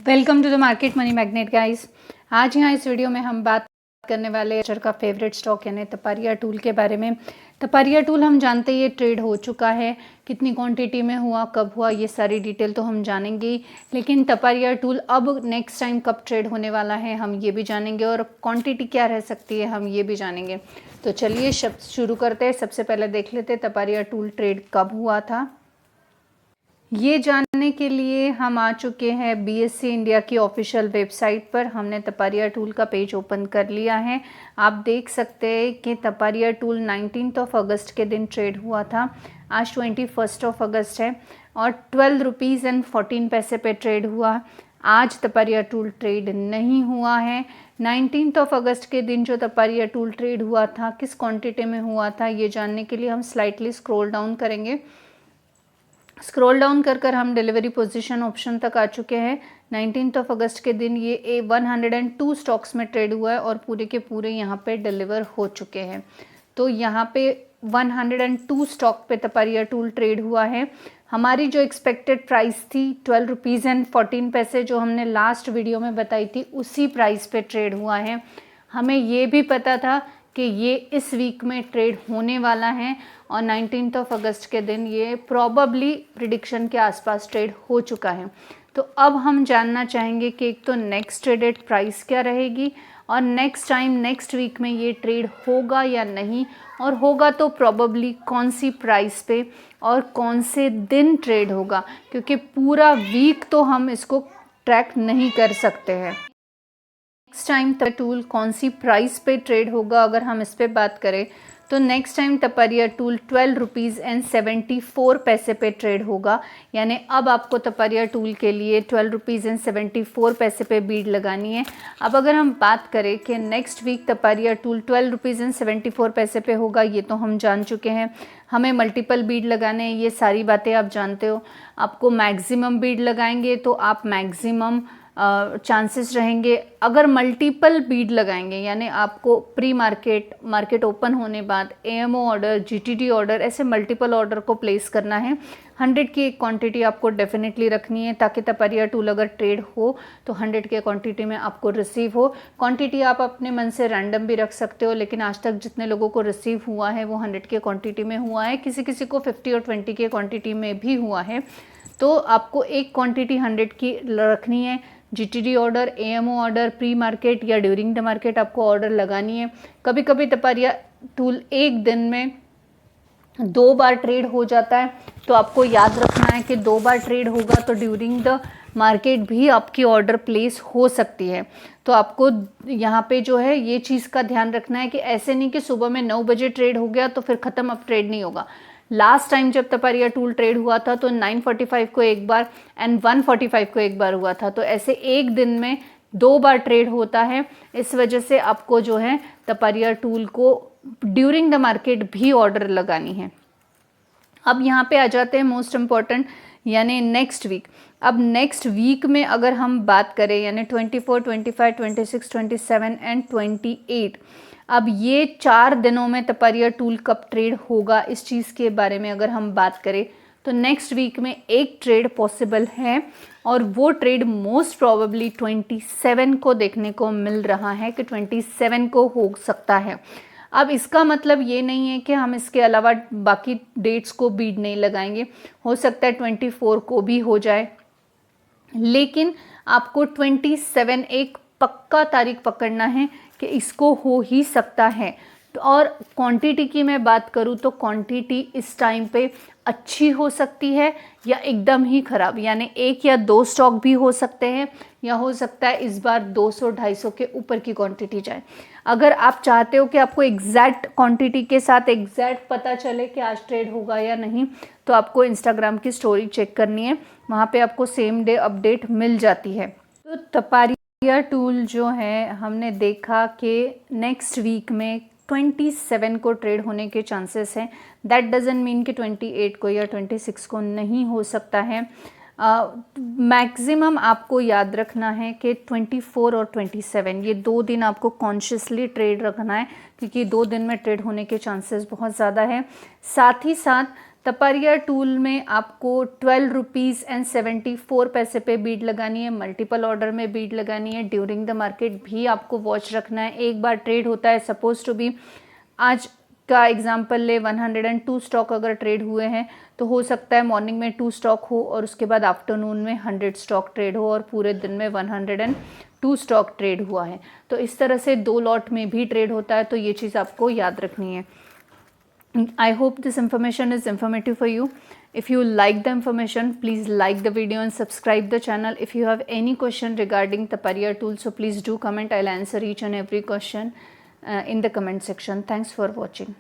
Welcome to the Market Money Magnet guys. आज यहाँ इस वीडियो में हम बात करने वाले हैं का फेवरेट स्टॉक यानी तपरिया टूल के बारे में। तपरिया टूल हम जानते हैं ये ट्रेड हो चुका है, कितनी क्वांटिटी में हुआ, कब हुआ, ये सारी डिटेल तो हम जानेंगे ही, लेकिन तपरिया टूल अब नेक्स्ट टाइम कब ट्रेड होने वाला है हम ये भी जानेंगे और क्वांटिटी क्या रह सकती है हम ये भी जानेंगे। तो चलिए शुरू करते हैं। सबसे पहले देख लेते हैं तपरिया टूल ट्रेड कब हुआ था। ये जानने के लिए हम आ चुके हैं BSE इंडिया की ऑफिशियल वेबसाइट पर। हमने तपरिया टूल का पेज ओपन कर लिया है। आप देख सकते हैं कि तपरिया टूल 19 अगस्त के दिन ट्रेड हुआ था। आज 21 अगस्त है और 12 रुपीज़ एंड 14 पैसे पे ट्रेड हुआ। आज तपरिया टूल ट्रेड नहीं हुआ है। 19 अगस्त के दिन जो तपरिया टूल ट्रेड हुआ था किस क्वांटिटी में हुआ था ये जानने के लिए हम स्लाइटली स्क्रॉल डाउन करेंगे। स्क्रॉल डाउन कर हम डिलीवरी पोजीशन ऑप्शन तक आ चुके हैं। 19 अगस्त के दिन ये 102 स्टॉक्स में ट्रेड हुआ है और पूरे के पूरे यहाँ पे डिलीवर हो चुके हैं। तो यहाँ पे 102 स्टॉक पे तपरिया टूल ट्रेड हुआ है। हमारी जो एक्सपेक्टेड प्राइस थी 12 रुपीज़ एंड 14 पैसे जो हमने लास्ट वीडियो में बताई थी उसी प्राइस पे ट्रेड हुआ है। हमें ये भी पता था कि ये इस वीक में ट्रेड होने वाला है और 19 अगस्त के दिन ये प्रॉबली प्रिडिक्शन के आसपास ट्रेड हो चुका है। तो अब हम जानना चाहेंगे कि एक तो नेक्स्ट ट्रेडेड प्राइस क्या रहेगी और नेक्स्ट टाइम नेक्स्ट वीक में ये ट्रेड होगा या नहीं, और होगा तो प्रॉबली कौन सी प्राइस पे और कौन से दिन ट्रेड होगा, क्योंकि पूरा वीक तो हम इसको ट्रैक नहीं कर सकते हैं। नेक्स्ट टाइम टूल कौन सी प्राइस पे ट्रेड होगा अगर हम इस पे बात करें तो next time Taparia tool 12 rupees and 74 पैसे पे ट्रेड होगा। यानी अब आपको तपरिया टूल के लिए 12 रुपीज़ एंड 74 पैसे पे बीड लगानी है। अब अगर हम बात करें कि next week Taparia tool 12 rupees and 74 पैसे पे होगा ये तो हम जान चुके हैं। हमें मल्टीपल बीड लगाने हैं, ये सारी बातें आप जानते हो। आपको मैक्सिमम बीड लगाएंगे तो आप मैक्सिमम चांसेस रहेंगे। अगर मल्टीपल बीड लगाएंगे यानी आपको प्री मार्केट ओपन होने बाद AMO ऑर्डर, GTD ऑर्डर, ऐसे मल्टीपल ऑर्डर को प्लेस करना है। 100 की एक क्वांटिटी आपको डेफिनेटली रखनी है ताकि तपरिया टूल अगर ट्रेड हो तो 100 के क्वांटिटी में आपको रिसीव हो। क्वांटिटी आप अपने मन से रैंडम भी रख सकते हो, लेकिन आज तक जितने लोगों को रिसीव हुआ है वो 100 के क्वांटिटी में हुआ है। किसी किसी को 50 और 20 के क्वांटिटी में भी हुआ है। तो आपको एक क्वांटिटी 100 की रखनी है। GTD order, AMO order, pre market या ड्यूरिंग द मार्केट आपको ऑर्डर लगानी है। कभी कभी तपरिया टूल एक दिन में 2 बार ट्रेड हो जाता है, तो आपको याद रखना है कि 2 बार ट्रेड होगा तो ड्यूरिंग द मार्केट भी आपकी ऑर्डर प्लेस हो सकती है। तो आपको यहाँ पे जो है ये चीज़ का ध्यान रखना है कि ऐसे नहीं कि सुबह में 9 बजे ट्रेड हो गया तो फिर ख़त्म, अब ट्रेड नहीं होगा। लास्ट टाइम जब तपरिया टूल ट्रेड हुआ था तो 9:45 को एक बार एंड 1:45 को एक बार हुआ था। तो ऐसे एक दिन में 2 बार ट्रेड होता है। इस वजह से आपको जो है तपरिया टूल को ड्यूरिंग द मार्केट भी ऑर्डर लगानी है। अब यहाँ पे आ जाते हैं मोस्ट इम्पॉर्टेंट यानी नेक्स्ट वीक। अब नेक्स्ट वीक में अगर हम बात करें यानी 24, 25, 26, 27 एंड 28, अब ये 4 दिनों में तपरिया टूल कब ट्रेड होगा इस चीज़ के बारे में अगर हम बात करें तो नेक्स्ट वीक में एक ट्रेड पॉसिबल है और वो ट्रेड मोस्ट प्रोबेबली 27 को देखने को मिल रहा है कि 27 को हो सकता है। अब इसका मतलब ये नहीं है कि हम इसके अलावा बाकी डेट्स को बीड नहीं लगाएंगे, हो सकता है 24 को भी हो जाए, लेकिन आपको 27 एक पक्का तारीख पकड़ना है कि इसको हो ही सकता है। और क्वांटिटी की मैं बात करूँ तो क्वांटिटी इस टाइम पे अच्छी हो सकती है या एकदम ही ख़राब, यानी 1 या 2 स्टॉक भी हो सकते हैं या हो सकता है इस बार 200-250 के ऊपर की क्वांटिटी जाए। अगर आप चाहते हो कि आपको एग्जैक्ट क्वांटिटी के साथ एग्जैक्ट पता चले कि आज ट्रेड होगा या नहीं, तो आपको इंस्टाग्राम की स्टोरी चेक करनी है, वहाँ पे आपको सेम डे अपडेट मिल जाती है। तो तपरिया टूल जो है हमने देखा कि नेक्स्ट वीक में 27 को ट्रेड होने के चांसेस हैं। दैट डजंट मीन कि 28 को या 26 को नहीं हो सकता है। मैक्सिमम आपको याद रखना है कि 24 और 27 ये 2 दिन आपको कॉन्शियसली ट्रेड रखना है, क्योंकि 2 दिन में ट्रेड होने के चांसेस बहुत ज़्यादा है। साथ ही साथ तपरिया टूल में आपको 12 रुपीज़ पे बीड लगानी है, मल्टीपल ऑर्डर में बीड लगानी है। ड्यूरिंग द मार्केट भी आपको वॉच रखना है। एक बार ट्रेड होता है, सपोज टू बी आज का एग्जांपल ले 102 स्टॉक अगर ट्रेड हुए हैं तो हो सकता है मॉर्निंग में 2 स्टॉक हो और उसके बाद आफ्टरनून में 100 स्टॉक ट्रेड हो और पूरे दिन में 102 स्टॉक ट्रेड हुआ है। तो इस तरह से 2 लॉट में भी ट्रेड होता है, तो ये चीज़ आपको याद रखनी है। I hope this information is informative for you. If you like the information, please like the video and subscribe the channel. If you have any question regarding Tapariya tool, so please do comment. I'll answer each and every question in the comment section. Thanks for watching.